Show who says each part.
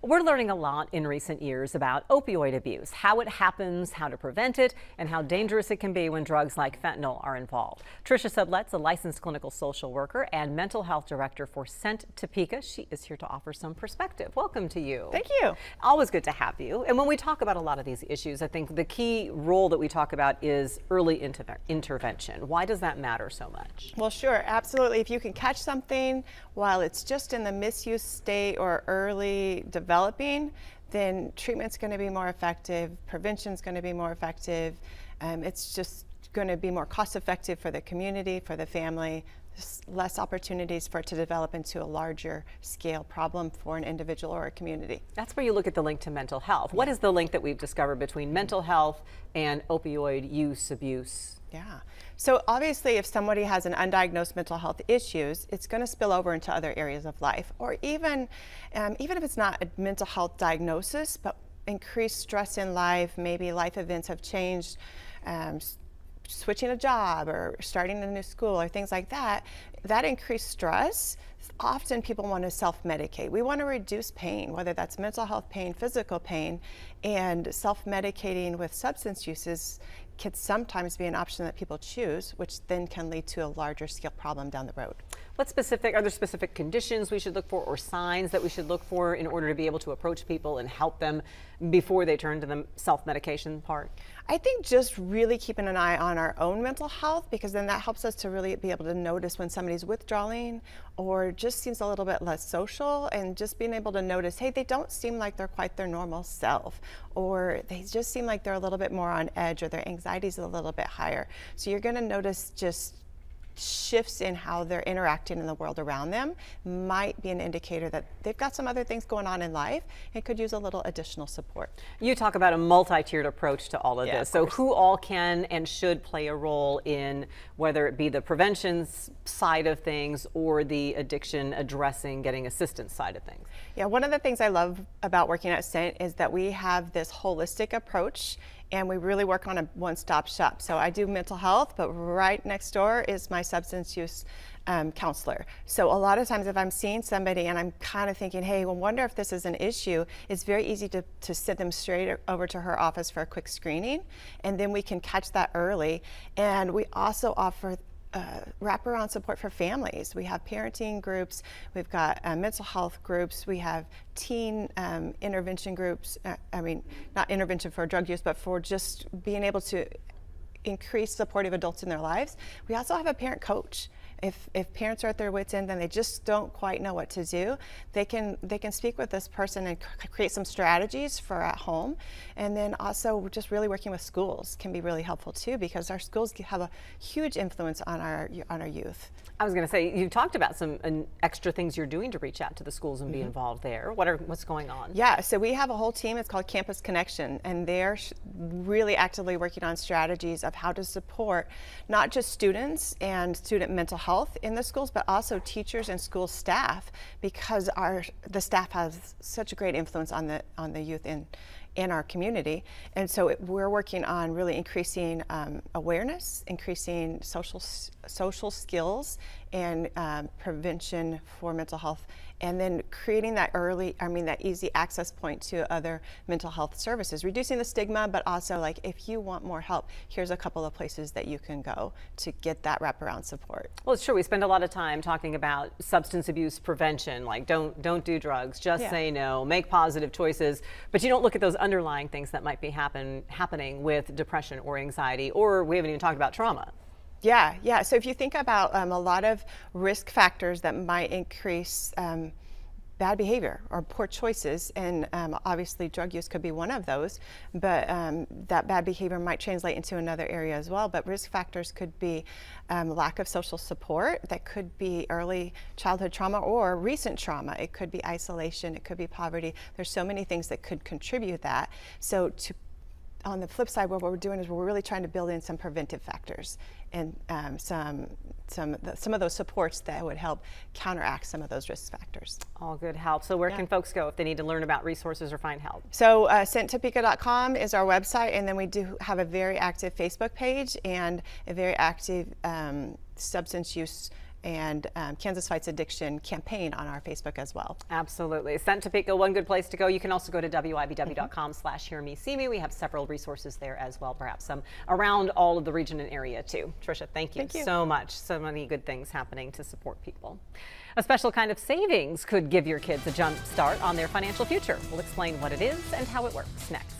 Speaker 1: We're learning a lot in recent years about opioid abuse, how it happens, how to prevent it, and how dangerous it can be when drugs like fentanyl are involved. Tricia Sudlet's a licensed clinical social worker and mental health director for Scent Topeka. She is here to offer some perspective. Welcome to you.
Speaker 2: Thank you.
Speaker 1: Always good to have you. And when we talk about a lot of these issues, I think the key role that we talk about is early intervention. Why does that matter so much?
Speaker 2: Well, sure, absolutely. If you can catch something while it's just in the misuse state or early developing, then treatment's going to be more effective, prevention's going to be more effective. It's just going to be more cost effective for the community, for the family. There's less opportunities for it to develop into a larger scale problem for an individual or a community.
Speaker 1: That's where you look at the link to mental health. What is the link that we've discovered between mental health and opioid use, abuse?
Speaker 2: Yeah. So obviously if somebody has an undiagnosed mental health issues, it's going to spill over into other areas of life, or even if it's not a mental health diagnosis, but increased stress in life, maybe life events have changed, switching a job or starting a new school or things like that, that increased stress, often people want to self-medicate. We want to reduce pain, whether that's mental health pain, physical pain, and self-medicating with substance uses can sometimes be an option that people choose, which then can lead to a larger scale problem down the road.
Speaker 1: Are there specific conditions we should look for or signs that we should look for in order to be able to approach people and help them before they turn to the self-medication part?
Speaker 2: I think just really keeping an eye on our own mental health, because then that helps us to really be able to notice when somebody's withdrawing or just seems a little bit less social, and just being able to notice, hey, they don't seem like they're quite their normal self, or they just seem like they're a little bit more on edge, or their anxiety is a little bit higher. So you're going to notice just shifts in how they're interacting in the world around them might be an indicator that they've got some other things going on in life and could use a little additional support.
Speaker 1: You talk about a multi-tiered approach to all of this. So who all can and should play a role in whether it be the prevention side of things or the addiction addressing, getting assistance side of things?
Speaker 2: Yeah, one of the things I love about working at Scent is that we have this holistic approach, and we really work on a one-stop shop. So I do mental health, but right next door is my substance use counselor. So a lot of times if I'm seeing somebody and I'm kind of thinking, hey, I wonder if this is an issue, it's very easy to send them straight over to her office for a quick screening, and then we can catch that early. And we also offer wraparound support for families. We have parenting groups, we've got mental health groups, we have teen intervention groups, not intervention for drug use, but for just being able to increase supportive adults in their lives. We also have a parent coach. If parents are at their wits' end and they just don't quite know what to do, they can speak with this person and create some strategies for at home. And then also just really working with schools can be really helpful too, because our schools have a huge influence on our youth.
Speaker 1: I was going to say, you talked about some extra things you're doing to reach out to the schools and be involved there. What's going on?
Speaker 2: Yeah, so we have a whole team. It's called Campus Connection, and they're really actively working on strategies of how to support not just students and student mental health in the schools, but also teachers and school staff, because the staff has such a great influence on the youth in our community. And so we're working on really increasing awareness, increasing social skills, and prevention for mental health, and then creating that easy access point to other mental health services, reducing the stigma, but also like, if you want more help, here's a couple of places that you can go to get that wraparound support.
Speaker 1: Well, it's true. We spend a lot of time talking about substance abuse prevention, like don't do drugs, just say no, make positive choices, but you don't look at those underlying things that might be happening with depression or anxiety, or we haven't even talked about trauma.
Speaker 2: Yeah. So if you think about a lot of risk factors that might increase bad behavior or poor choices, and obviously drug use could be one of those, but that bad behavior might translate into another area as well. But risk factors could be lack of social support, that could be early childhood trauma or recent trauma. It could be isolation, it could be poverty. There's so many things that could contribute that. So on the flip side, what we're doing is we're really trying to build in some preventive factors and some of those supports that would help counteract some of those risk factors.
Speaker 1: All good help. So where can folks go if they need to learn about resources or find help?
Speaker 2: So scenttopeka.com is our website, and then we do have a very active Facebook page and a very active substance use and Kansas Fights Addiction campaign on our Facebook as well.
Speaker 1: Absolutely. Sent Topeka, one good place to go. You can also go to WIBW.com/hearmeseeme. We have several resources there as well, perhaps some around all of the region and area too. Tricia, thank you so much. So many good things happening to support people. A special kind of savings could give your kids a jump start on their financial future. We'll explain what it is and how it works next.